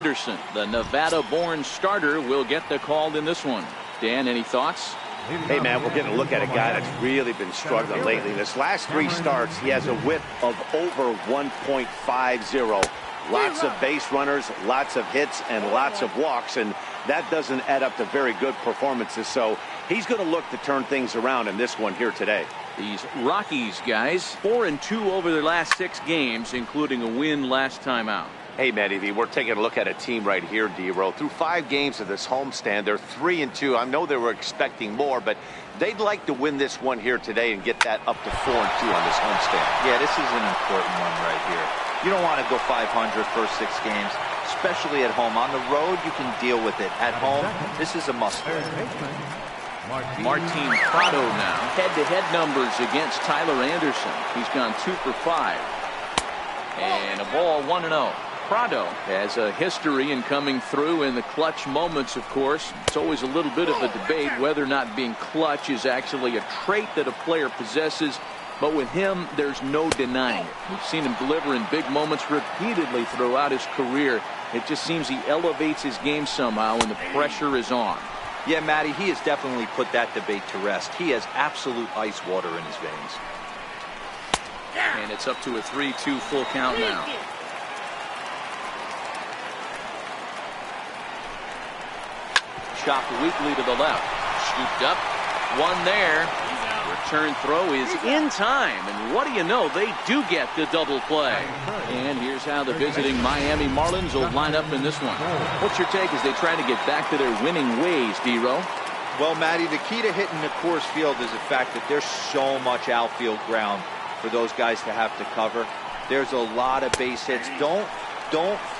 Anderson, the Nevada-born starter, will get the call in this one. Dan, any thoughts? Hey, man, we're getting a look at a guy that's really been struggling lately. This last 3 starts, he has a whip of over 1.50. Lots of base runners, lots of hits, and lots of walks, and that doesn't add up to very good performances. So he's going to look to turn things around in this one here today. These Rockies guys, 4-2 over their last 6 games, including a win last time out. Hey, Matty V, we're taking a look at a team right here, D-Row. Through 5 games of this homestand, they're 3-2. I know they were expecting more, but they'd like to win this one here today and get that up to 4-2 on this homestand. Yeah, this is an important one right here. You don't want to go 500 first 6 games, especially at home. On the road, you can deal with it. At home, this is a must-win. Martin Prado now. Head-to-head numbers against Tyler Anderson. He's gone 2 for 5. And a ball 1-0. Prado has a history in coming through in the clutch moments, of course. It's always a little bit of a debate whether or not being clutch is actually a trait that a player possesses. But with him, there's no denying it. We've seen him deliver in big moments repeatedly throughout his career. It just seems he elevates his game somehow when the pressure is on. Yeah, Matty, he has definitely put that debate to rest. He has absolute ice water in his veins. And it's up to a 3-2 full count now. Chopped weakly to the left. Scooped up. One there. Return throw is in time. And what do you know? They do get the double play. And here's how the visiting Miami Marlins will line up in this one. What's your take as they try to get back to their winning ways, D-Row? Well, Matty, the key to hitting the Coors Field is the fact that there's so much outfield ground for those guys to have to cover. There's a lot of base hits. Don't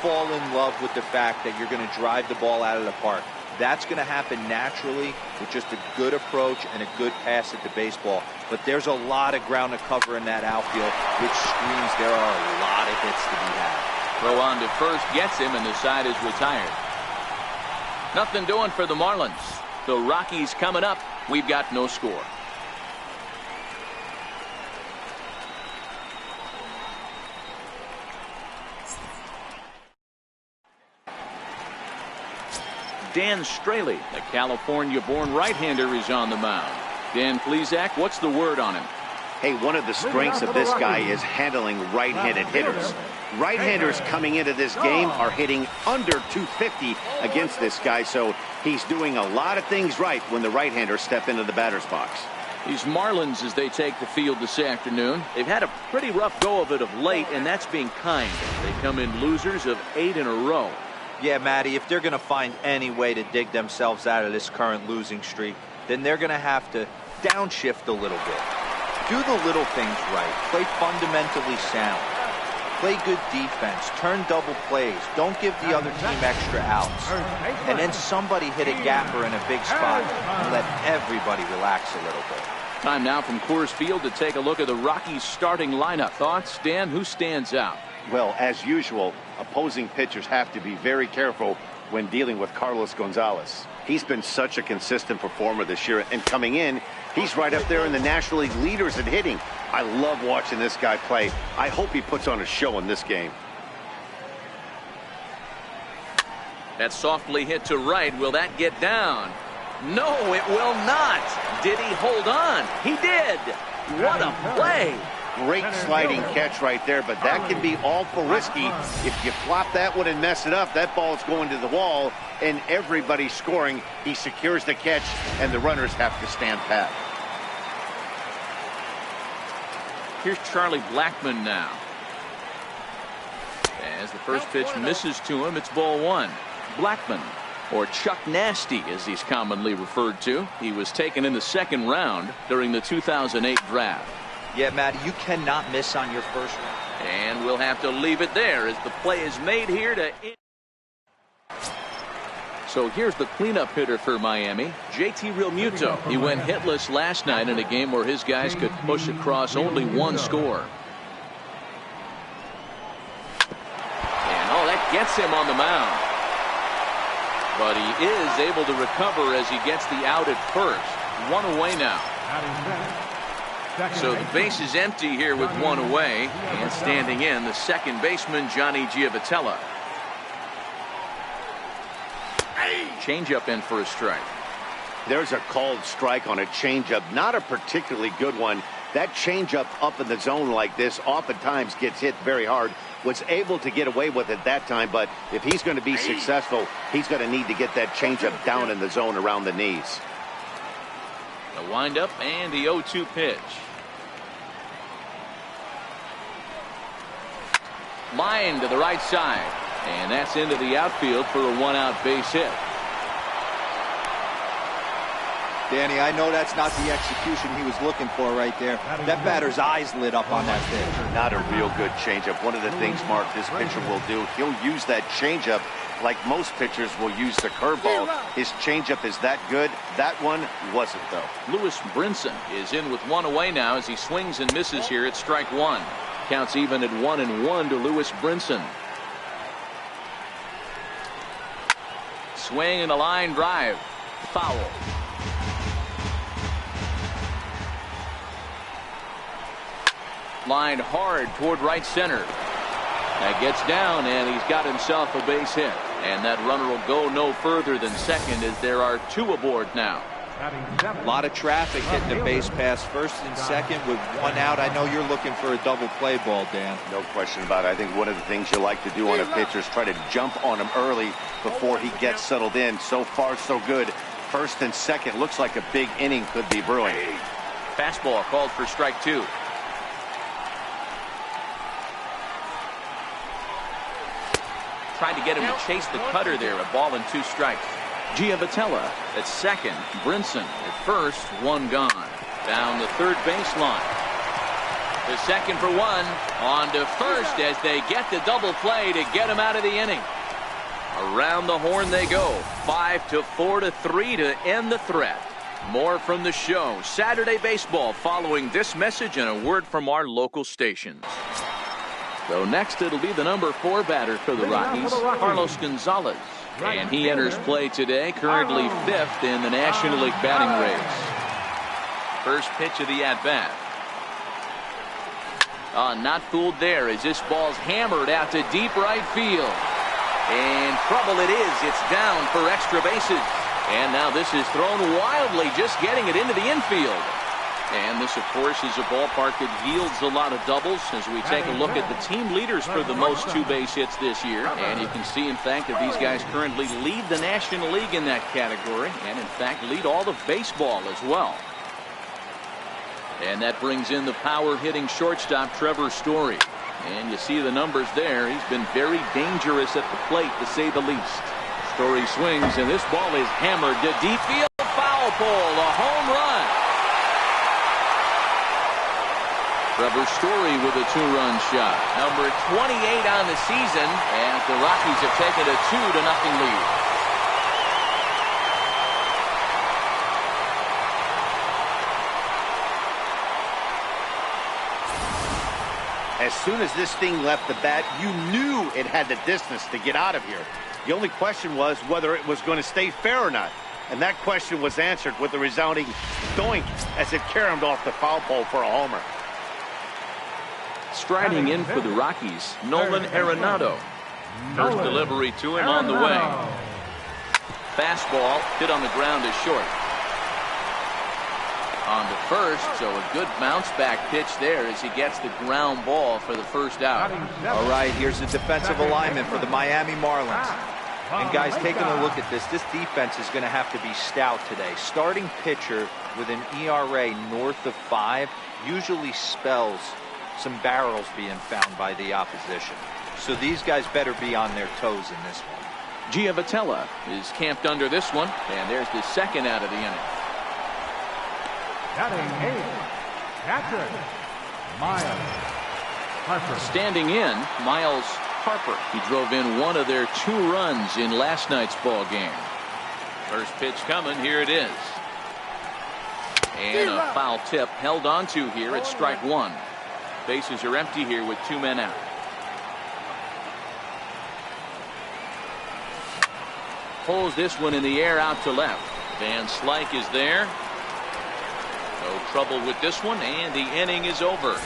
fall in love with the fact that you're going to drive the ball out of the park. That's going to happen naturally with just a good approach and a good pass at the baseball. But there's a lot of ground to cover in that outfield, which screams there are a lot of hits to be had. Throw on to first gets him, and the side is retired. Nothing doing for the Marlins. The Rockies coming up. We've got no score. Dan Straley, the California-born right-hander, is on the mound. Dan Plesac, what's the word on him? Hey, one of the strengths of this guy is handling right-handed hitters. Right-handers coming into this game are hitting under 250 against this guy, so he's doing a lot of things right when the right-handers step into the batter's box. These Marlins, as they take the field this afternoon, they've had a pretty rough go of it of late, and that's being kind. They come in losers of 8 in a row. Yeah, Matty, if they're going to find any way to dig themselves out of this current losing streak, then they're going to have to downshift a little bit. Do the little things right. Play fundamentally sound. Play good defense. Turn double plays. Don't give the other team extra outs. And then somebody hit a gapper in a big spot and let everybody relax a little bit. Time now from Coors Field to take a look at the Rockies starting lineup. Thoughts, Dan? Who stands out? Well, as usual, opposing pitchers have to be very careful when dealing with Carlos Gonzalez. He's been such a consistent performer this year, and coming in, he's right up there in the National League leaders in hitting. I love watching this guy play. I hope he puts on a show in this game. That's softly hit to right. Will that get down? No, it will not. Did he hold on? He did. What a play. Great sliding catch right there, but that can be awful risky. If you flop that one and mess it up, that ball's going to the wall, and everybody's scoring. He secures the catch, and the runners have to stand pat. Here's Charlie Blackmon now. As the first pitch misses to him, it's ball 1. Blackmon, or Chuck Nasty as he's commonly referred to. He was taken in the 2nd round during the 2008 draft. Yeah, Matty, you cannot miss on your first round. And we'll have to leave it there as the play is made here to end. So here's the cleanup hitter for Miami, JT Realmuto. He went hitless last night in a game where his guys could push across only 1 score. And that gets him on the mound. But he is able to recover as he gets the out at first. 1 away now. So the base is empty here with 1 away, and standing in the second baseman, Johnny Giavotella. Changeup in for a strike. There's a called strike on a changeup, not a particularly good one. That changeup up in the zone like this oftentimes gets hit very hard. Was able to get away with it that time, but if he's going to be successful, he's going to need to get that changeup down in the zone around the knees. The windup and the 0-2 pitch. Line to the right side, and that's into the outfield for a one-out base hit. Danny, I know that's not the execution he was looking for right there. That batter's eyes lit up on that pitch. Not a real good changeup. One of the things, Mark, this pitcher will do, he'll use that changeup like most pitchers will use the curveball. His changeup is that good. That one wasn't, though. Lewis Brinson is in with one away now as he swings and misses here at strike one. Counts even at 1-1 to Lewis Brinson. Swing and a line drive. Foul. Lined hard toward right center. That gets down, and he's got himself a base hit. And that runner will go no further than second as there are two aboard now. A lot of traffic hitting the base pass first and second with one out. I know you're looking for a double play ball, Dan. No question about it. I think one of the things you like to do on a pitcher is try to jump on him early before he gets settled in. So far, so good. First and second looks like a big inning could be brewing. Fastball called for strike two. Tried to get him to chase the cutter there. A ball and two strikes. Giavotella at second. Brinson at first. One gone. Down the third baseline. The second for one. On to first as they get the double play to get him out of the inning. Around the horn they go. 5-4-3 to end the threat. More from the show. Saturday Baseball following this message and a word from our local stations. So next it'll be the number 4 batter for the Rockies, Carlos Gonzalez. And he enters play today, currently 5th in the National League batting race. First pitch of the at-bat. Not fooled there as this ball's hammered out to deep right field. And trouble it is. It's down for extra bases. And now this is thrown wildly, just getting it into the infield. And this, of course, is a ballpark that yields a lot of doubles as we take a look at the team leaders for the most two-base hits this year. And you can see, in fact, that these guys currently lead the National League in that category and, in fact, lead all of baseball as well. And that brings in the power-hitting shortstop, Trevor Story. And you see the numbers there. He's been very dangerous at the plate, to say the least. Story swings, and this ball is hammered to deep field. Foul pole, a home run. Trevor Story with a 2-run shot. Number 28 on the season, and the Rockies have taken a 2-0 lead. As soon as this thing left the bat, you knew it had the distance to get out of here. The only question was whether it was going to stay fair or not. And that question was answered with a resounding doink as it caromed off the foul pole for a homer. Striding in for the Rockies, Nolan Arenado. First delivery to him on the way. Fastball hit on the ground is short. On to first, so a good bounce back pitch there as he gets the ground ball for the first out. All right, here's the defensive alignment for the Miami Marlins. And guys, taking a look at this defense is going to have to be stout today. Starting pitcher with an ERA north of 5 usually spells some barrels being found by the opposition. So these guys better be on their toes in this one. Giavotella is camped under this one, and there's the second out of the inning. Batting 8, Patrick Miles Harper. Standing in, Miles Harper. He drove in one of their 2 runs in last night's ball game. First pitch coming, here it is. And a foul tip held onto here at strike 1. Bases are empty here with 2 men out. Pulls this one in the air out to left. Van Slyke is there. No trouble with this one, and the inning is over.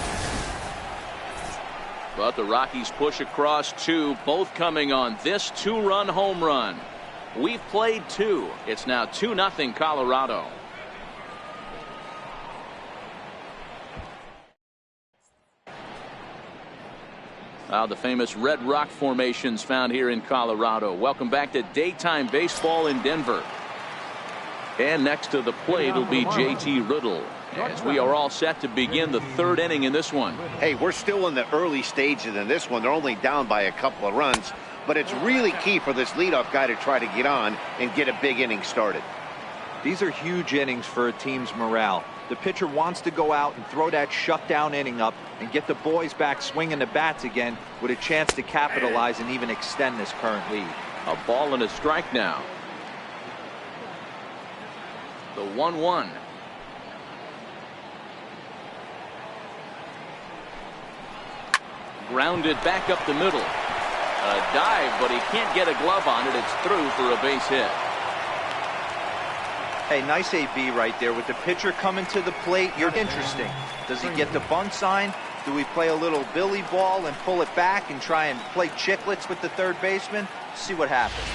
But the Rockies push across 2, both coming on this 2-run home run. We've played 2. It's now 2-0 Colorado. The famous Red Rock formations found here in Colorado. Welcome back to daytime baseball in Denver. And next to the plate will be JT Riddle, as we are all set to begin the 3rd inning in this one. Hey, we're still in the early stages in this one. They're only down by a couple of runs, but it's really key for this leadoff guy to try to get on and get a big inning started. These are huge innings for a team's morale. The pitcher wants to go out and throw that shutdown inning up and get the boys back swinging the bats again with a chance to capitalize and even extend this current lead. A ball and a strike now. The 1-1. Grounded back up the middle. A dive, but he can't get a glove on it. It's through for a base hit. Hey, nice AB right there with the pitcher coming to the plate. You're interesting. Does he get the bunt sign? Do we play a little billy ball and pull it back and try and play chicklets with the third baseman? See what happens.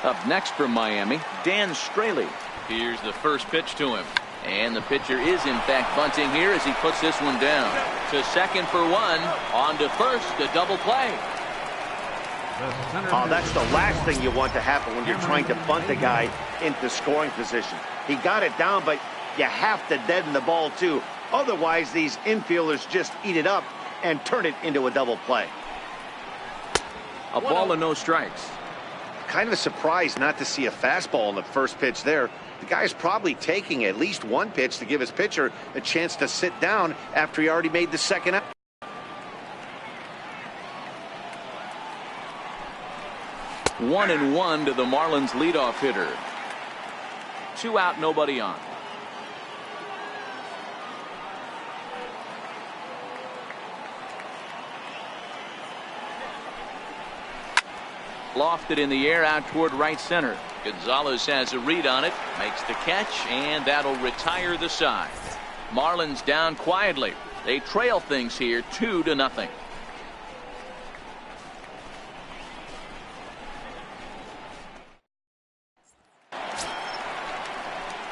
Up next from Miami, Dan Straley. Here's the first pitch to him. And the pitcher is in fact bunting here as he puts this one down. To second for 1. On to first, a double play. Oh, that's the last thing you want to happen when you're trying to bunt a guy into scoring position. He got it down, but you have to deaden the ball too. Otherwise, these infielders just eat it up and turn it into a double play. A ball and no strikes. Kind of surprised not to see a fastball in the first pitch there. The guy's probably taking at least one pitch to give his pitcher a chance to sit down after he already made the second out. One and one to the Marlins leadoff hitter. 2 out, nobody on. Lofted in the air out toward right center. Gonzalez has a read on it, makes the catch, and that'll retire the side. Marlins down quietly. They trail things here 2-0.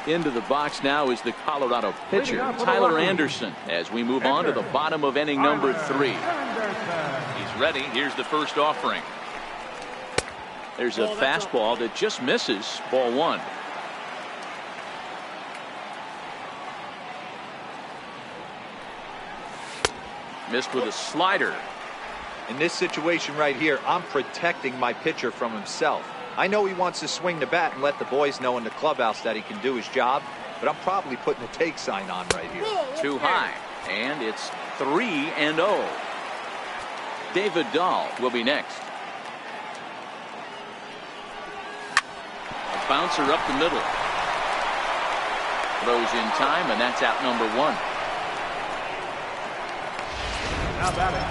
Into the box now is the Colorado pitcher, Tyler Anderson, as we move on to the bottom of inning number 3. He's ready. Here's the first offering. There's a fastball that just misses. Ball 1. Missed with a slider. In this situation right here, I'm protecting my pitcher from himself. I know he wants to swing the bat and let the boys know in the clubhouse that he can do his job, but I'm probably putting a take sign on right here. Too high, and it's 3-0. David Dahl will be next. A bouncer up the middle. Throws in time, and that's out number 1. Now batting.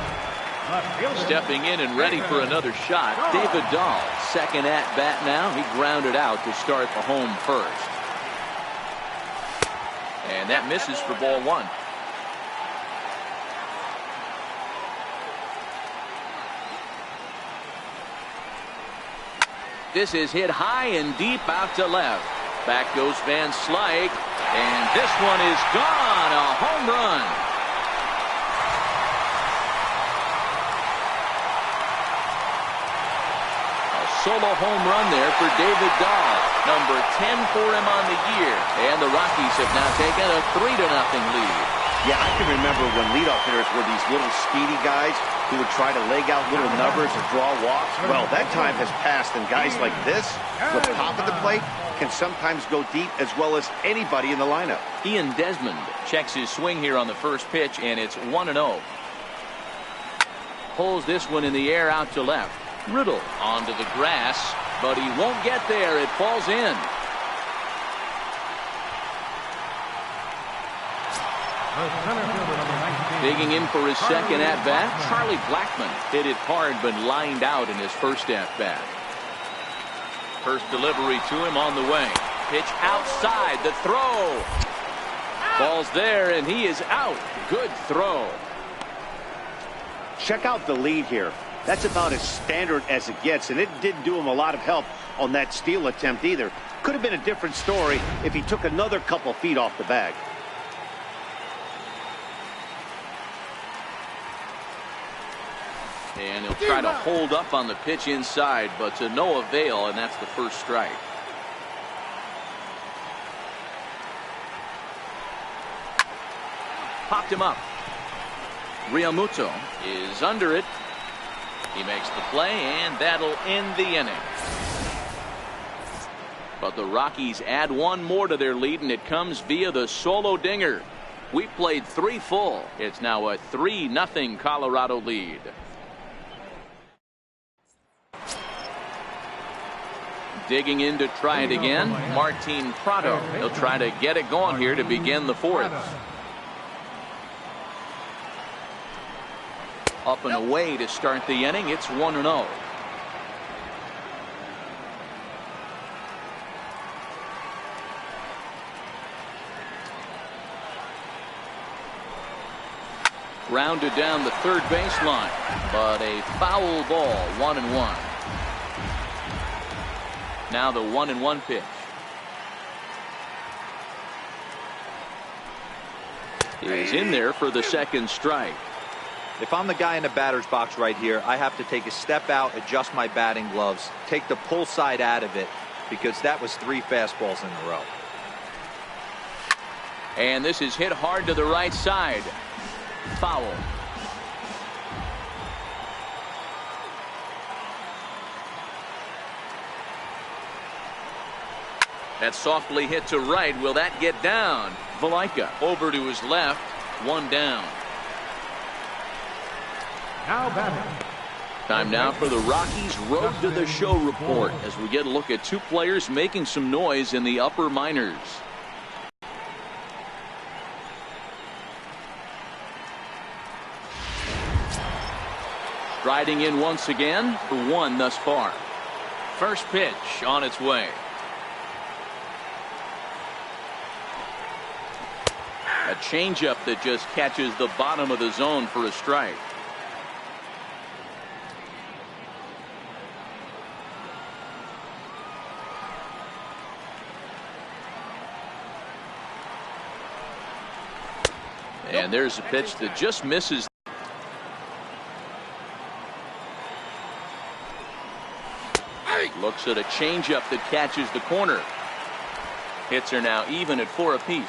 Stepping in and ready for another shot, David Dahl. Second at bat now. He grounded out to start the home first. And that misses for ball 1. This is hit high and deep out to left. Back goes Van Slyke, and this one is gone. A home run. Solo home run there for David Dahl. Number 10 for him on the year. And the Rockies have now taken a 3-0 lead. Yeah, I can remember when leadoff hitters were these little speedy guys who would try to leg out little numbers or draw walks. Well, that time has passed, and guys like this, with top of the plate, can sometimes go deep as well as anybody in the lineup. Ian Desmond checks his swing here on the first pitch, and it's 1-0. Pulls this one in the air out to left. Riddle onto the grass, but he won't get there. It falls in. Digging in for his second at-bat, Charlie Blackmon hit it hard but lined out in his first at-bat. First delivery to him on the way. Pitch outside, the throw. Ball's there, and he is out. Good throw. Check out the lead here. That's about as standard as it gets, and it didn't do him a lot of help on that steal attempt either. Could have been a different story if he took another couple feet off the bag. And he'll try to hold up on the pitch inside, but to no avail, and that's the first strike. Popped him up. Realmuto is under it. He makes the play, and that'll end the inning. But the Rockies add one more to their lead, and it comes via the solo dinger. We played 3 full. It's now a 3-0 Colorado lead. Digging in to try it again, Martin Prado. He'll try to get it going here to begin the 4th. Up and away to start the inning. It's 1-0. Grounded down the third baseline, but a foul ball. 1-1. Now the 1-1 pitch. Is in there for the second strike. If I'm the guy in the batter's box right here, I have to take a step out, adjust my batting gloves, take the pull side out of it, because that was 3 fastballs in a row. And this is hit hard to the right side. Foul. That's softly hit to right. Will that get down? Valaika over to his left. 1 down. Now batting. Time now for the Rockies Road to the Show report as we get a look at 2 players making some noise in the upper minors. Striding in once again for 1 thus far. First pitch on its way. A changeup that just catches the bottom of the zone for a strike. And there's a pitch that just misses. Looks at a changeup that catches the corner. Hits are now even at 4 apiece.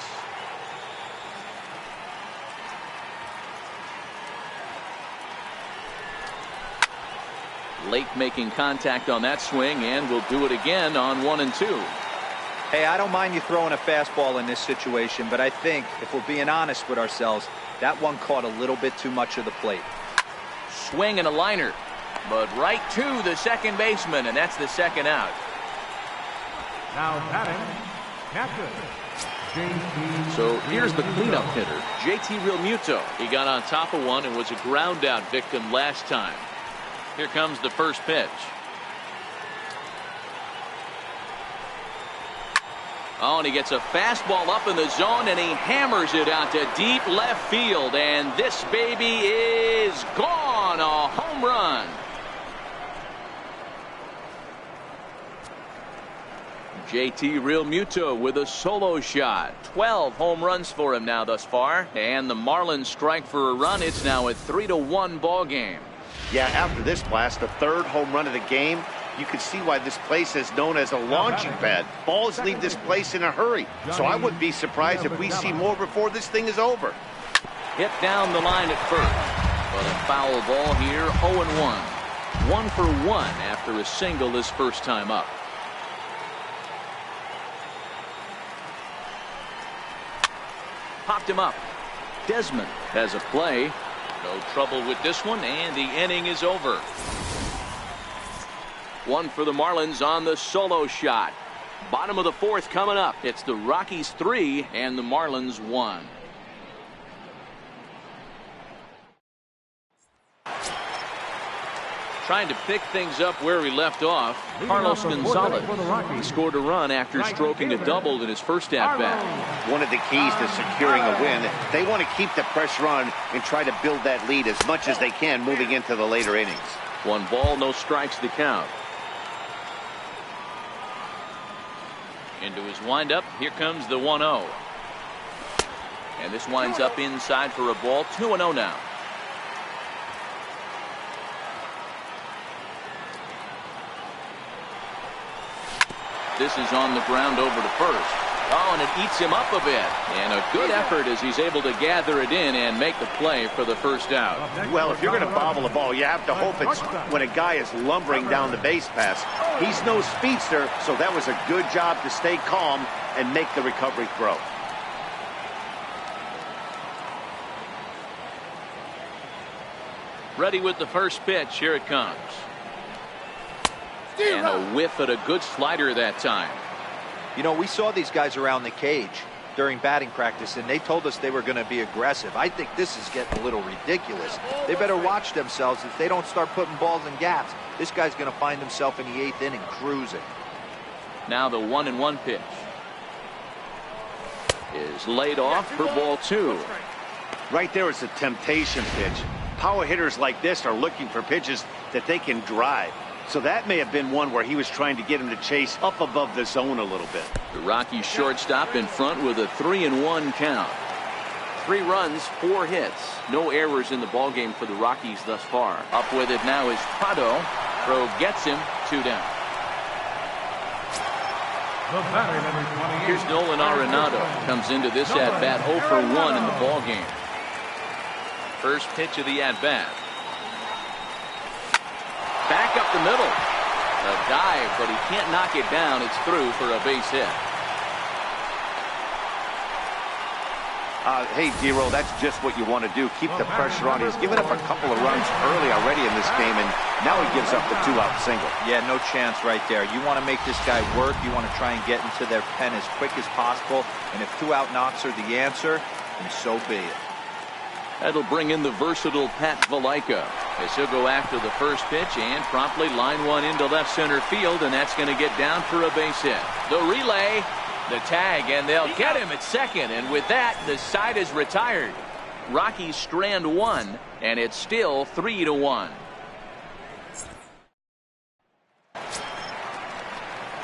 Late making contact on that swing, and will do it again on 1 and 2. Hey, I don't mind you throwing a fastball in this situation, but I think if we're being honest with ourselves, that one caught a little bit too much of the plate. Swing and a liner, but right to the second baseman, and that's the second out. Now batting, catcher. So here's the cleanup hitter, JT Realmuto. He got on top of one and was a ground out victim last time. Here comes the first pitch. Oh, and he gets a fastball up in the zone, and he hammers it out to deep left field, and this baby is gone. A home run. JT Realmuto with a solo shot. 12 home runs for him now thus far, and the Marlins strike for a run. It's now a 3-1 ball game. Yeah, after this blast, the 3rd home run of the game, you can see why this place is known as a launching pad. Balls leave this place in a hurry, so I wouldn't be surprised if we see more before this thing is over. Hit down the line at first, but a foul ball here. 0-1. 1 for 1 after a single this first time up. Popped him up. Desmond has a play. No trouble with this one, and the inning is over. 1 for the Marlins on the solo shot. Bottom of the 4th coming up. It's the Rockies 3 and the Marlins 1. Trying to pick things up where we left off, Carlos Gonzalez. He scored a run after stroking a double in his first at-bat. One of the keys to securing a win, they want to keep the pressure on and try to build that lead as much as they can moving into the later innings. 1 ball, no strikes to count. Into his windup. Here comes the 1-0. And this winds up inside for a ball. 2-0 now. This is on the ground over to first. Oh, and it eats him up a bit. And a good effort as he's able to gather it in and make the play for the first out. Well, if you're going to bobble a ball, you have to hope it's when a guy is lumbering down the base pass. He's no speedster, so that was a good job to stay calm and make the recovery throw. Ready with the first pitch. Here it comes. And a whiff at a good slider that time. You know, we saw these guys around the cage during batting practice, and they told us they were going to be aggressive. I think this is getting a little ridiculous. They better watch themselves. If they don't start putting balls in gaps, this guy's going to find himself in the 8th inning cruising. Now the 1-1 pitch is laid off for ball 2. Right there is a temptation pitch. Power hitters like this are looking for pitches that they can drive. So that may have been one where he was trying to get him to chase up above the zone a little bit. The Rockies shortstop in front with a 3-1 count. 3 runs, 4 hits. No errors in the ballgame for the Rockies thus far. Up with it now is Prado. Throw gets him. 2 down. Here's Nolan Arenado. Comes into this at-bat 0 for 1 in the ballgame. First pitch of the at-bat. Back up the middle. A dive, but he can't knock it down. It's through for a base hit. Hey, Zero, that's just what you want to do. Keep the pressure on. He's given up a couple of runs early already in this game, and now he gives up the 2-out single. Yeah, no chance right there. You want to make this guy work. You want to try and get into their pen as quick as possible. And if 2-out knocks are the answer, then so be it. That'll bring in the versatile Pat Valaika as he'll go after the first pitch and promptly line one into left center field, and that's going to get down for a base hit. The relay, the tag, and they'll get him at second, and with that the side is retired. Rockies strand 1, and it's still 3-1.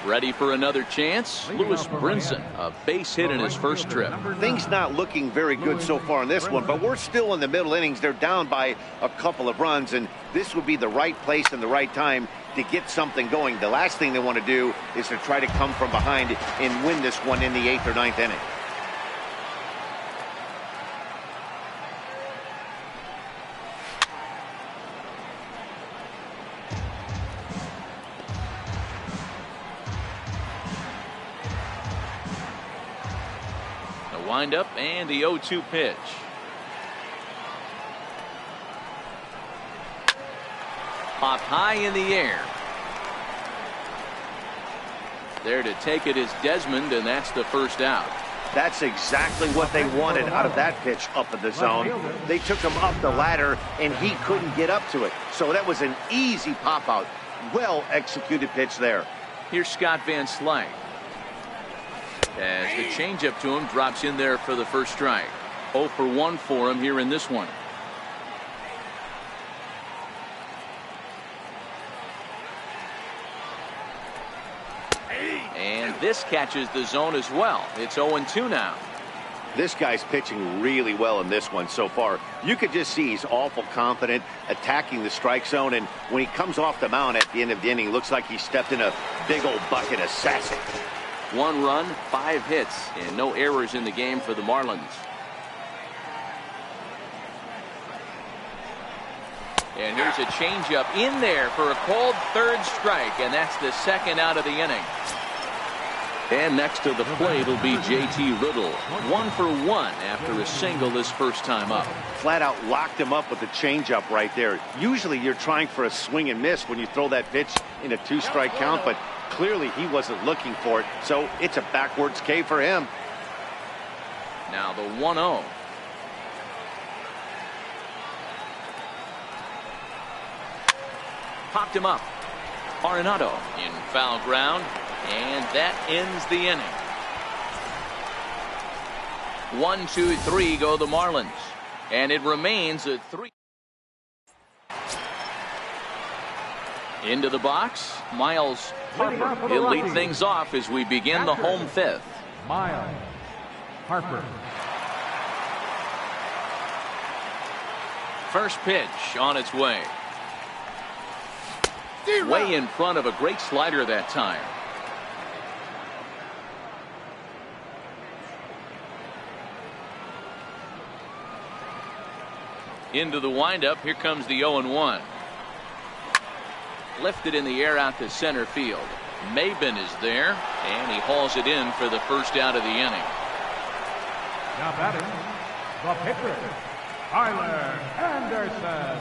Ready for another chance? Lewis Brinson, a base hit in his first trip. Things not looking very good so far in this one, but we're still in the middle innings. They're down by a couple of runs, and this would be the right place and the right time to get something going. The last thing they want to do is to try to come from behind and win this one in the 8th or 9th inning. Wind up and the 0-2 pitch. Popped high in the air. There to take it is Desmond, and that's the first out. That's exactly what they wanted out of that pitch up in the zone. They took him up the ladder, and he couldn't get up to it. So that was an easy pop out. Well executed pitch there. Here's Scott Van Slyke. As the changeup to him drops in there for the first strike. 0 for 1 for him here in this one. And this catches the zone as well. It's 0-2 now. This guy's pitching really well in this one so far. You could just see he's awful confident attacking the strike zone, and when he comes off the mound at the end of the inning, looks like he stepped in a big old bucket of sassy. 1 run, 5 hits, and no errors in the game for the Marlins. And here's a changeup in there for a called third strike, and that's the second out of the inning. And next to the plate will be J.T. Riddle. 1 for 1 after a single his first time up. Flat out locked him up with the changeup right there. Usually you're trying for a swing and miss when you throw that pitch in a 2-strike count, but clearly he wasn't looking for it, so it's a backwards K for him. Now the 1-0. Popped him up. Arenado in foul ground, and that ends the inning. 1, 2, 3 go the Marlins, and it remains a 3. Into the box, Miles Harper. He'll lead things off as we begin the home fifth. Miles Harper. First pitch on its way. Way in front of a great slider that time. Into the windup. Here comes the 0-1. Lifted in the air out to center field. Maben is there, and he hauls it in for the first out of the inning. Now batting, the pitcher, Tyler Anderson.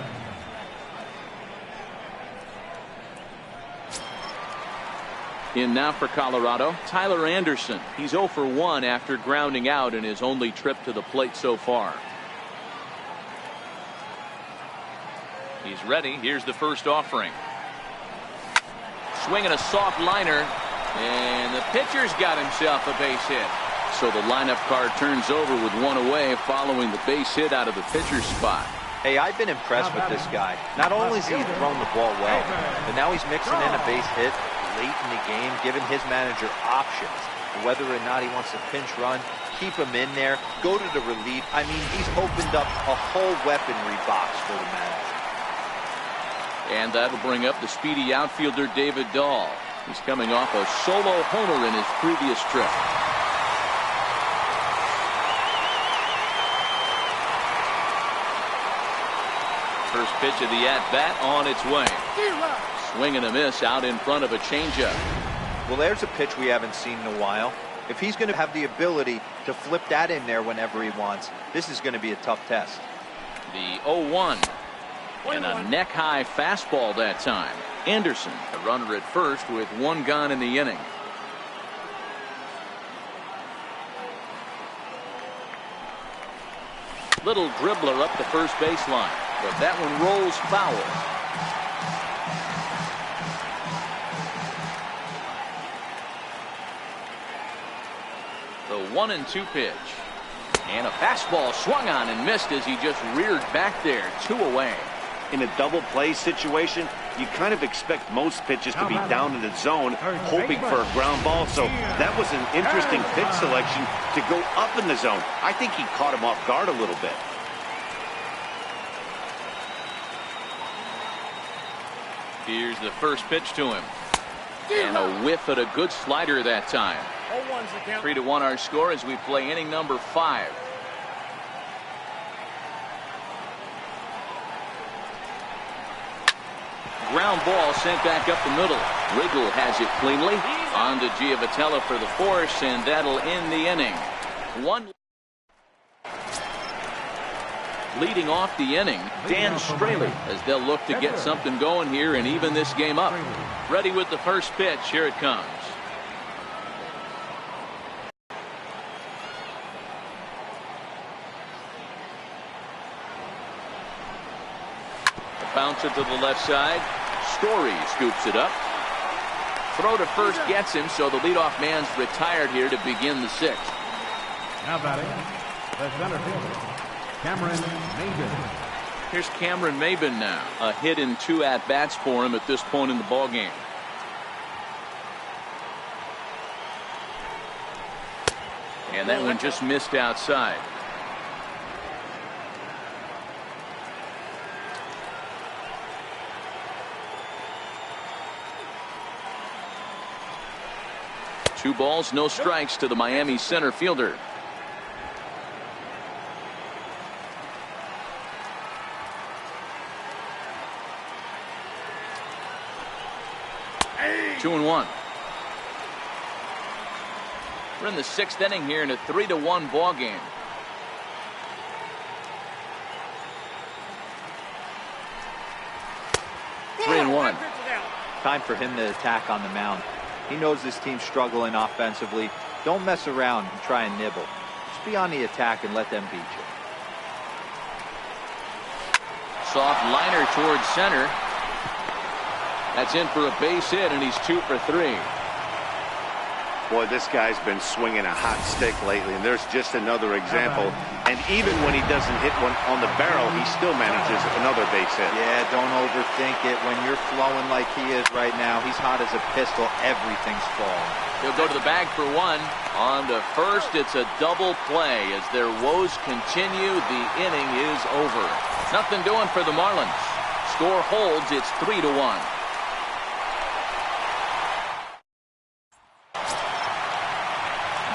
In now for Colorado, Tyler Anderson. He's 0 for 1 after grounding out in his only trip to the plate so far. He's ready. Here's the first offering. Swinging a soft liner, and the pitcher's got himself a base hit. So the lineup card turns over with one away following the base hit out of the pitcher's spot. Hey, I've been impressed with this guy. Not only has he thrown the ball well, but now he's mixing in a base hit late in the game, giving his manager options. Whether or not he wants to pinch run, keep him in there, go to the relief. I mean, he's opened up a whole weaponry box for the manager. And that'll bring up the speedy outfielder David Dahl. He's coming off a solo homer in his previous trip. First pitch of the at-bat on its way. Swing and a miss out in front of a changeup. Well, there's a pitch we haven't seen in a while. If he's going to have the ability to flip that in there whenever he wants, this is going to be a tough test. The 0-1. And a neck-high fastball that time. Anderson, a runner at first with one gone in the inning. Little dribbler up the first baseline, but that one rolls foul. The 1-2 pitch. And a fastball swung on and missed as he just reared back there. 2 away. In a double play situation, you kind of expect most pitches to be down in the zone, hoping for a ground ball. So that was an interesting pitch selection to go up in the zone. I think he caught him off guard a little bit. Here's the first pitch to him. And a whiff at a good slider that time. 3-1 our score as we play inning number 5. Ground ball sent back up the middle. Riggle has it cleanly. On to Giovatello for the force, and that'll end the inning. Leading off the inning, Dan Straley, as they'll look to get something going here and even this game up. Ready with the first pitch. Here it comes. Bouncer to the left side. Story scoops it up. Throw to first gets him, so the leadoff man's retired here to begin the 6th. Now batting, the center fielder, Cameron Maben. Here's Cameron Maben now. A hit in 2 at-bats for him at this point in the ballgame. And that one just missed outside. Two balls, no strikes to the Miami center fielder. Hey. 2-1. We're in the 6th inning here in a 3-1 ball game. Three and one. Time for him to attack on the mound. He knows this team's struggling offensively. Don't mess around and try and nibble. Just be on the attack and let them beat you. Soft liner towards center. That's in for a base hit, and he's 2 for 3. Boy, this guy's been swinging a hot stick lately, and there's just another example. And even when he doesn't hit one on the barrel, he still manages another base hit. Yeah, don't overthink it. When you're flowing like he is right now, he's hot as a pistol. Everything's falling. He'll go to the bag for one. On to first, it's a double play. As their woes continue, the inning is over. Nothing doing for the Marlins. Score holds, it's 3-1.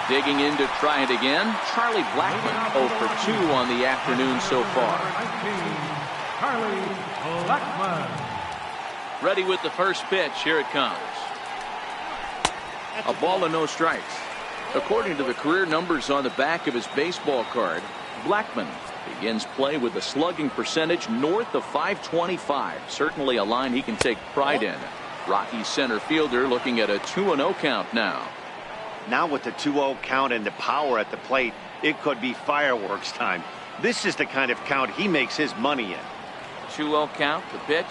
Digging in to try it again, Charlie Blackmon 0 for 2 on the afternoon so far. Charlie Blackmon. Ready with the first pitch. Here it comes. A ball and no strikes. According to the career numbers on the back of his baseball card, Blackmon begins play with a slugging percentage north of .525. Certainly a line he can take pride in. Rockies center fielder looking at a 2-0 count now. Now with the 2-0 count and the power at the plate, it could be fireworks time. This is the kind of count he makes his money in. 2-0 count, the pitch.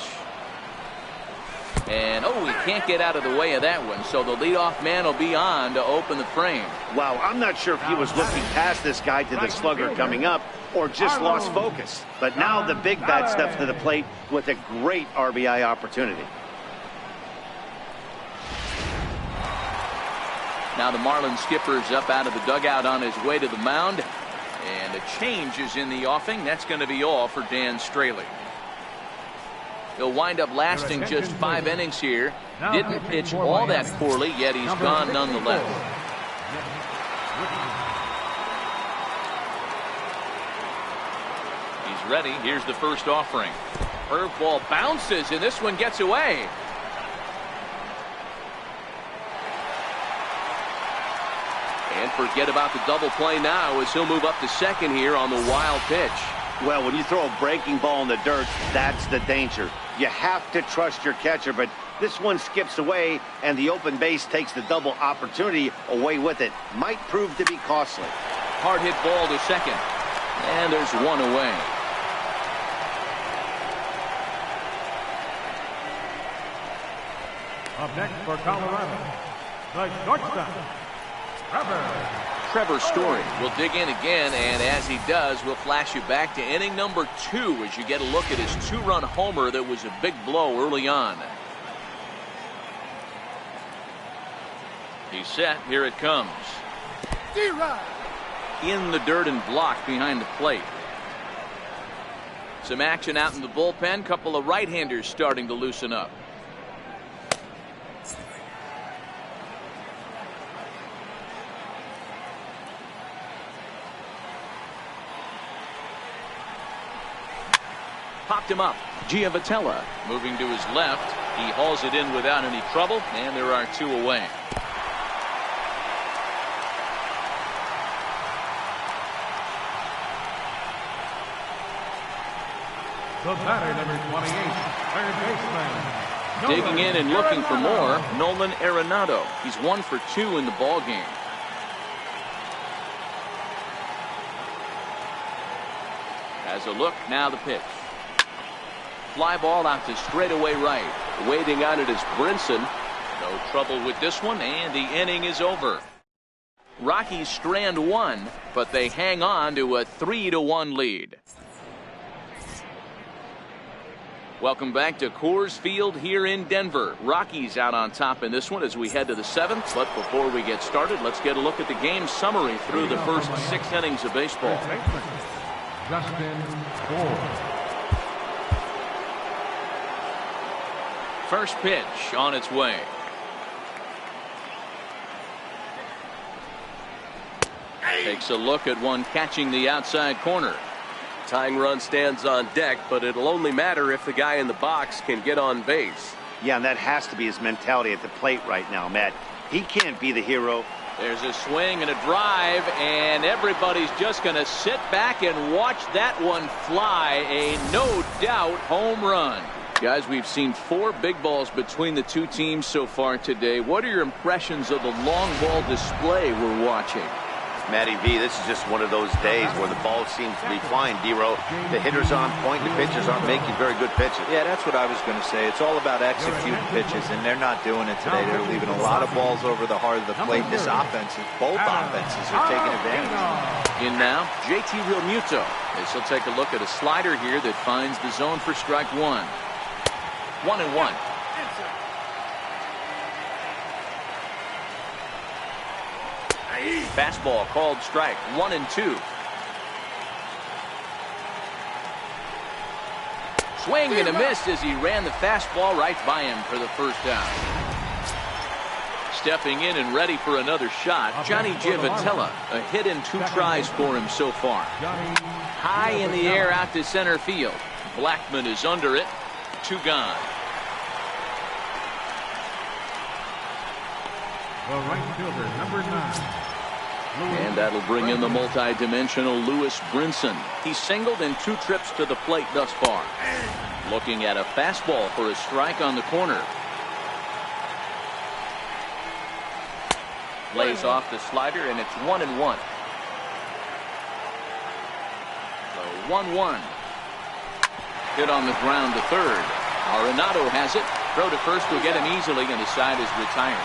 And, oh, he can't get out of the way of that one, so the leadoff man will be on to open the frame. Wow, I'm not sure if he was looking past this guy to the slugger coming up or just lost focus. But now the big bat steps to the plate with a great RBI opportunity. Now the Marlins skipper's up out of the dugout on his way to the mound. And a change is in the offing. That's going to be all for Dan Straley. He'll wind up lasting just 5 innings here. Didn't pitch all that poorly, yet he's gone nonetheless. He's ready. Here's the first offering. Curveball bounces, and this one gets away. And forget about the double play now as he'll move up to second here on the wild pitch. Well, when you throw a breaking ball in the dirt, that's the danger. You have to trust your catcher, but this one skips away, and the open base takes the double opportunity away with it. Might prove to be costly. Hard hit ball to second. And there's one away. Up next for Colorado, the shortstop, Trevor Story will dig in again, and as he does, we'll flash you back to inning number 2 as you get a look at his 2-run homer that was a big blow early on. He's set. Here it comes. In the dirt and blocked behind the plate. Some action out in the bullpen. Couple of right-handers starting to loosen up. Popped him up. Giavotella moving to his left. He hauls it in without any trouble, and there are 2 away. the batter, number 28, third baseman. Digging in and looking for more, Nolan Arenado. He's 1 for 2 in the ball game. Has a look, now the pitch. Fly ball out to straightaway right. Waiting on it is Brinson. No trouble with this one, and the inning is over. Rockies strand 1, but they hang on to a 3-1 lead. Welcome back to Coors Field here in Denver. Rockies out on top in this one as we head to the 7th. But before we get started, let's get a look at the game summary through the first 6 innings of baseball. Justin Ford. First pitch on its way. Takes a look at one catching the outside corner. Tying run stands on deck, but it'll only matter if the guy in the box can get on base. Yeah, and that has to be his mentality at the plate right now, Matt. He can't be the hero. There's a swing and a drive, and everybody's just going to sit back and watch that one fly. A no-doubt home run. Guys, we've seen 4 big balls between the 2 teams so far today. What are your impressions of the long ball display we're watching? Matty V, this is just one of those days where the ball seems to be flying, D-Row. The hitters on point, the pitchers aren't making very good pitches. Yeah, that's what I was going to say. It's all about executing pitches, and they're not doing it today. They're leaving a lot of balls over the heart of the plate. This offense, both offenses are taking advantage. In now, JT Realmuto. As he'll take a look at a slider here that finds the zone for strike one. 1-1. Fastball called strike. 1-2. Swing and a miss as he ran the fastball right by him for the first down. Stepping in and ready for another shot, Johnny Giavotella. A hit in 2 tries for him so far. High in the air out to center field. Blackman is under it. 2 gone. The right fielder, number 9. And that'll bring in the multi-dimensional Lewis Brinson. He's singled in 2 trips to the plate thus far. Looking at a fastball for a strike on the corner. Lays off the slider, and it's 1-1. So 1-1. Hit on the ground to third. Arenado has it. Throw to first will get him easily, and his side is retired.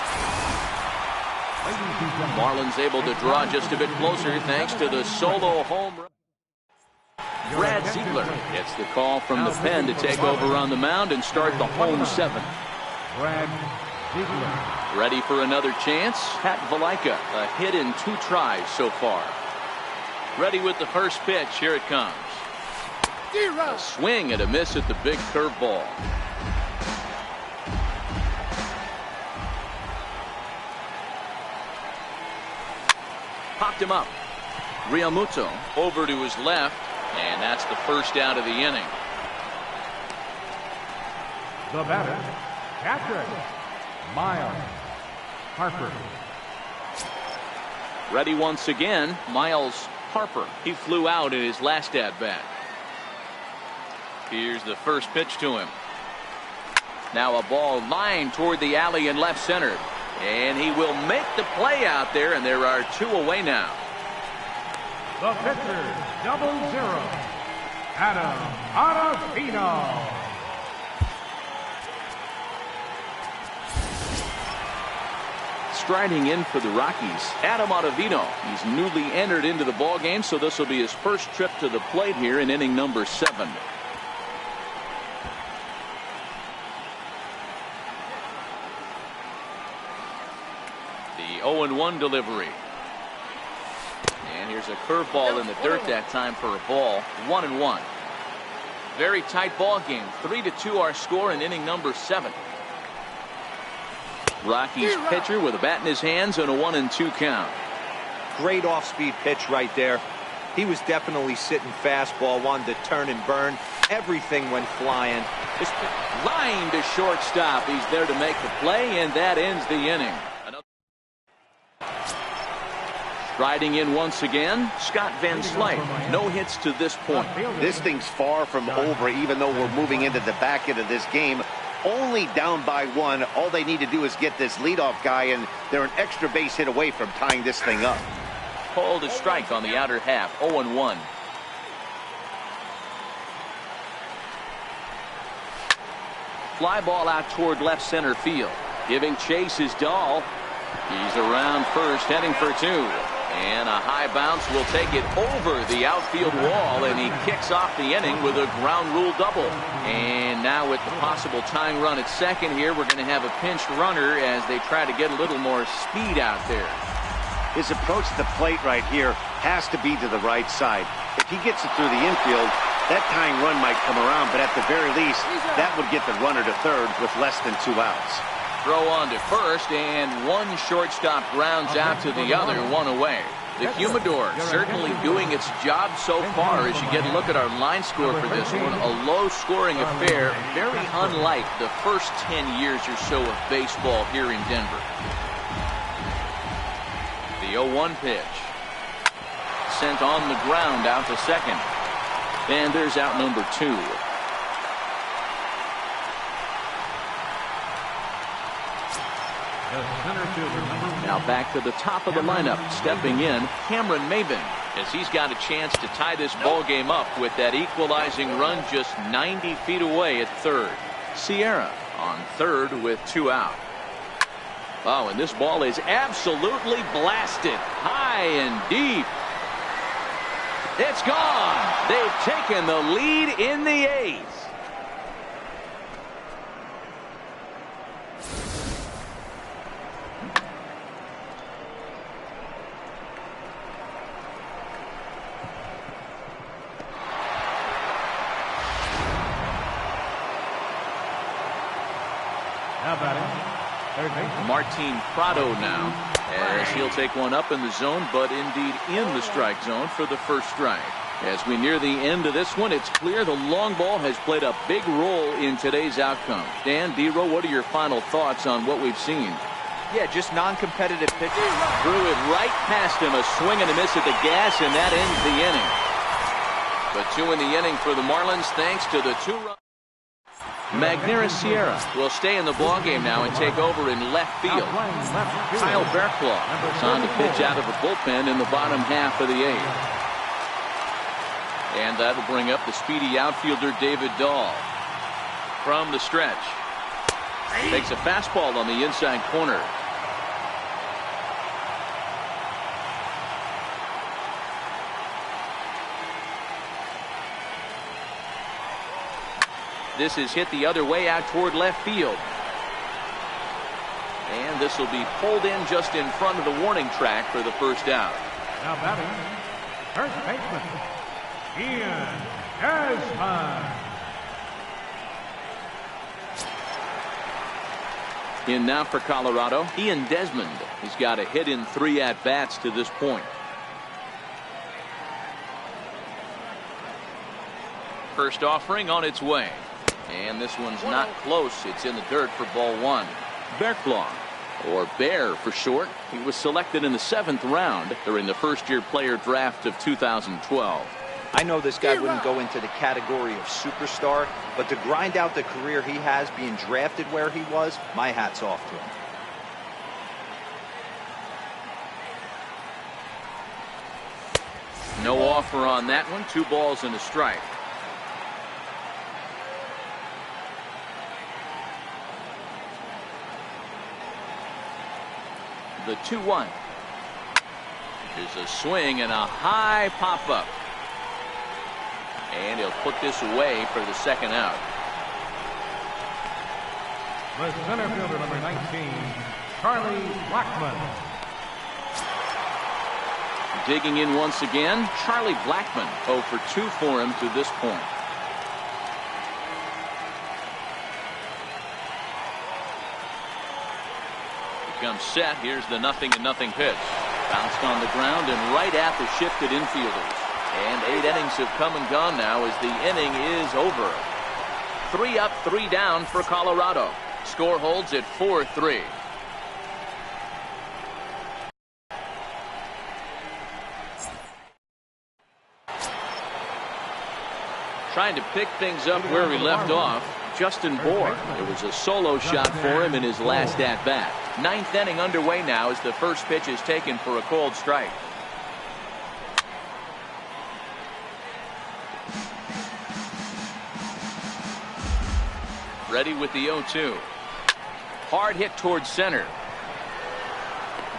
Marlins able to draw just a bit closer thanks to the solo home run. Brad Ziegler gets the call from the pen to take over on the mound and start the home 7th. Brad Ziegler. Ready for another chance? Pat Valaika, a hit in 2 tries so far. Ready with the first pitch. Here it comes. A swing and a miss at the big curveball. Popped him up. Realmuto over to his left, and that's the first out of the inning. The batter, catcher, Miles Harper. Ready once again, Miles Harper. He flew out in his last at-bat. Here's the first pitch to him. Now a ball lined toward the alley in left center. And he will make the play out there, and there are 2 away now. The pitcher, 0-0, Adam Ottavino. Striding in for the Rockies, Adam Ottavino. He's newly entered into the ballgame, so this will be his first trip to the plate here in inning number 7. The 0-1 delivery. And here's a curveball in the dirt that time for a ball. 1-1. Very tight ball game. 3-2 our score in inning number 7. Rockies pitcher with a bat in his hands and a 1-2 count. Great off-speed pitch right there. He was definitely sitting fastball, wanted to turn and burn. Everything went flying. This line to shortstop. He's there to make the play, and that ends the inning. Striding in once again, Scott Van Slyke. No hits to this point. This thing's far from over, even though we're moving into the back end of this game. Only down by 1. All they need to do is get this leadoff guy, and they're an extra base hit away from tying this thing up. Called a strike on the outer half. 0-1. Fly ball out toward left center field. Giving chase is Dahl. He's around first, heading for 2. And a high bounce will take it over the outfield wall, and he kicks off the inning with a ground rule double. And now with the possible tying run at second here, we're going to have a pinch runner as they try to get a little more speed out there. His approach to the plate right here has to be to the right side. If he gets it through the infield, that tying run might come around, but at the very least, that would get the runner to third with less than 2 outs. Throw on to first, and one shortstop grounds out to the other, 1 away. The Humidor certainly doing its job so far as you get a look at our line score for this one. A low-scoring affair, very unlike the first 10 years or so of baseball here in Denver. The 0-1 pitch. Sent on the ground out to second. And there's out number 2. The center fielder, number 1. Now back to the top of the lineup, stepping in, Cameron Maben, as he's got a chance to tie this ball game up with that equalizing run just 90 feet away at third. Sierra on third with 2 out. Oh, and this ball is absolutely blasted high and deep. It's gone. They've taken the lead in the 8th. Now batting, third baseman. Martin Prado now, as he'll take one up in the zone, but indeed in the strike zone for the first strike. As we near the end of this one, it's clear the long ball has played a big role in today's outcome. Dan, D-Row, what are your final thoughts on what we've seen? Yeah, just non-competitive pitching. Threw it right past him, a swing and a miss at the gas, and that ends the inning. But 2 in the inning for the Marlins thanks to the 2-run. Magneuris Sierra will stay in the ballgame now and take over in left field. Kyle Berklaw is on the pitch out of the bullpen in the bottom half of the 8th. And that'll bring up the speedy outfielder David Dahl. From the stretch. Takes a fastball on the inside corner. This is hit the other way out toward left field. And this will be pulled in just in front of the warning track for the first out. Now batting, first baseman, Ian Desmond. In now for Colorado, Ian Desmond. He's got a hit in 3 at-bats to this point. First offering on its way. And this one's not close. It's in the dirt for ball 1. Berklaw, or Bear for short. He was selected in the 7th round during the first-year player draft of 2012. I know this guy wouldn't go into the category of superstar, but to grind out the career he has being drafted where he was, my hat's off to him. No offer on that one. 2 balls and a strike. The 2-1. There's a swing and a high pop-up. And he'll put this away for the second out. The center fielder, number 19, Charlie Blackmon. Digging in once again, Charlie Blackmon. 0 for 2 for him to this point. Comes set. Here's the 0-0 pitch. Bounced on the ground and right at the shifted infielders. And 8 innings have come and gone now as the inning is over. 3 up, 3 down for Colorado. Score holds at 4-3. Trying to pick things up where we left off. Justin Bour. It was a solo shot for him in his last at-bat. 9th inning underway now as the first pitch is taken for a called strike. Ready with the 0-2. Hard hit towards center.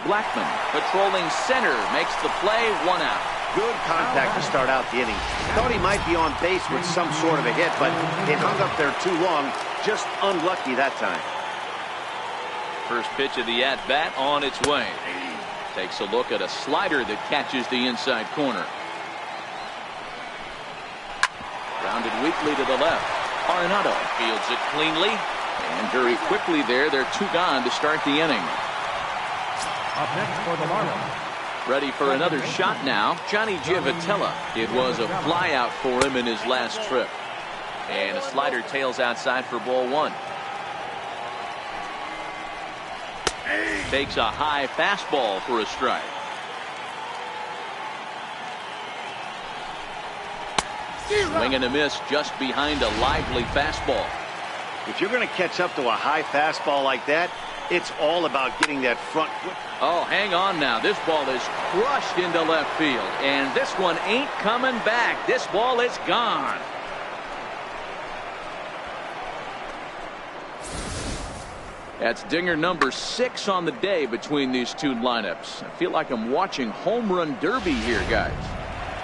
Blackmon patrolling center makes the play. 1 out. Good contact to start out the inning. Thought he might be on base with some sort of a hit, but it hung up there too long. Just unlucky that time. First pitch of the at-bat on its way. Takes a look at a slider that catches the inside corner. Grounded weakly to the left. Arenado fields it cleanly. And very quickly there, they're 2 gone to start the inning. Up next for the Marlins. Ready for another shot now, Johnny Giavotella. It was a fly out for him in his last trip. And a slider tails outside for ball 1. Takes a high fastball for a strike. Swing and a miss just behind a lively fastball. If you're going to catch up to a high fastball like that, It's all about getting that front foot. Oh, hang on now. This ball is crushed into left field. And this one ain't coming back. This ball is gone. That's dinger number 6 on the day between these two lineups. I feel like I'm watching home run derby here, guys.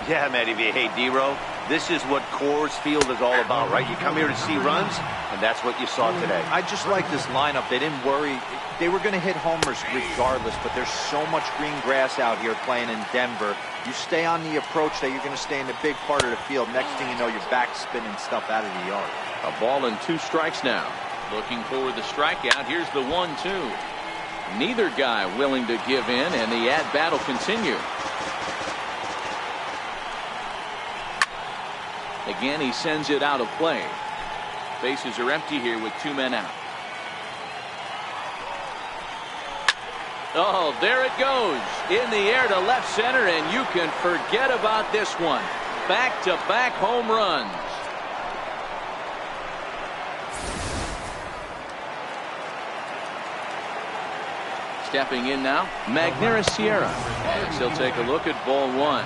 Yeah, Matty V. Hey, D-Row, this is what Coors Field is all about, right? You come here to see runs, and that's what you saw today. I just like this lineup. They didn't worry. They were going to hit homers regardless, but there's so much green grass out here playing in Denver. You stay on the approach that you're going to stay in the big part of the field. Next thing you know, you're back spinning stuff out of the yard. A ball and 2 strikes now. Looking for the strikeout. Here's the 1-2. Neither guy willing to give in, and the at-bat will continue. Again, he sends it out of play. Bases are empty here with 2 men out. Oh, there it goes. In the air to left center, and you can forget about this one. Back-to-back home runs. Stepping in now, Magneuris Sierra. As he'll take a look at ball 1.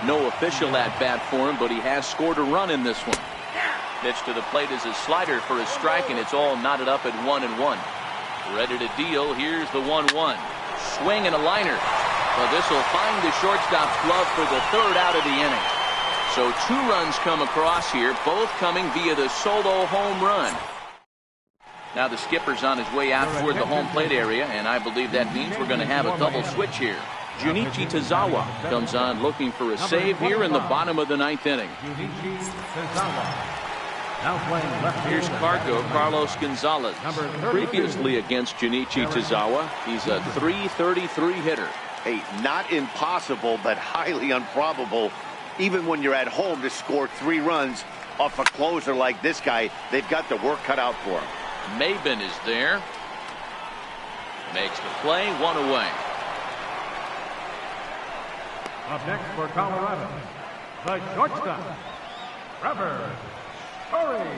No official at bat for him, but he has scored a run in this one. Pitch to the plate is a slider for a strike, and it's all knotted up at 1-1. Ready to deal. Here's the 1-1. Swing and a liner. Well, this will find the shortstop's glove for the 3rd out of the inning. So 2 runs come across here, both coming via the solo home run. Now the skipper's on his way out toward the home plate area, and I believe that means we're going to have a double switch here. Junichi Tazawa comes on looking for a save here in the bottom of the 9th inning. Here's Carlos Gonzalez. Previously against Junichi Tazawa, he's a .333 hitter. Hey, not impossible, but highly improbable. Even when you're at home to score 3 runs off a closer like this guy, they've got the work cut out for him. Maben is there. Makes the play, 1 away. Up next for Colorado, the shortstop, Trevor Story.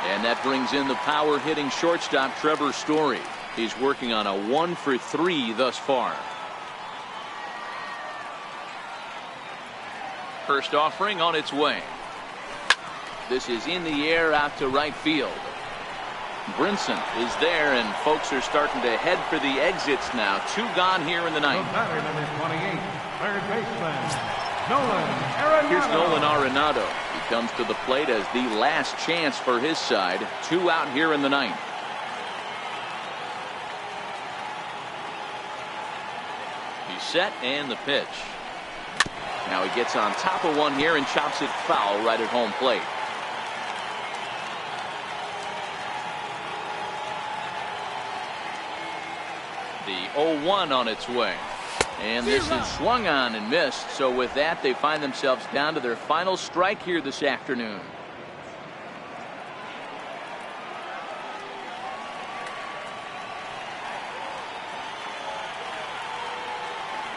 And that brings in the power hitting shortstop Trevor Story. He's working on a 1 for 3 thus far. First offering on its way. This is in the air out to right field. Brinson is there, and folks are starting to head for the exits now. 2 gone here in the 9th. Batter number 28, third baseman, Nolan Arenado. Here's Nolan Arenado. He comes to the plate as the last chance for his side. 2 out here in the 9th. He's set, and the pitch. Now he gets on top of one here and chops it foul right at home plate. The 0-1 on its way. And this is swung on and missed. So with that, they find themselves down to their final strike here this afternoon.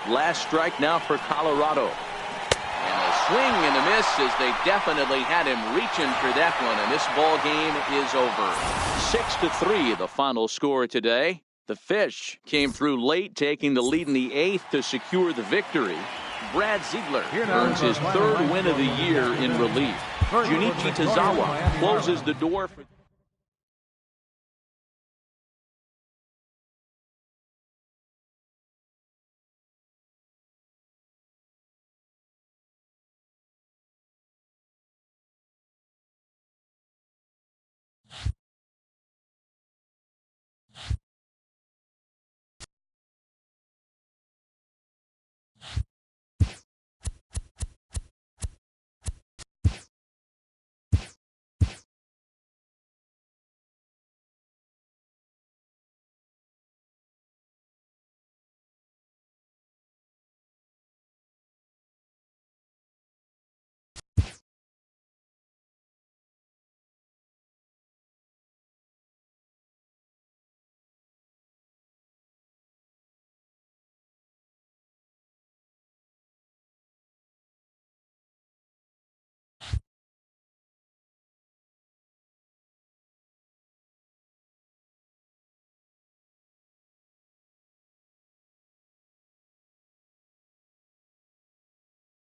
Last strike now for Colorado. And a swing and a miss as they definitely had him reaching for that one. And this ball game is over. 6-3 the final score today. The Fish came through late, taking the lead in the 8th to secure the victory. Brad Ziegler earns his 3rd win of the year in relief. Junichi Tazawa closes the door for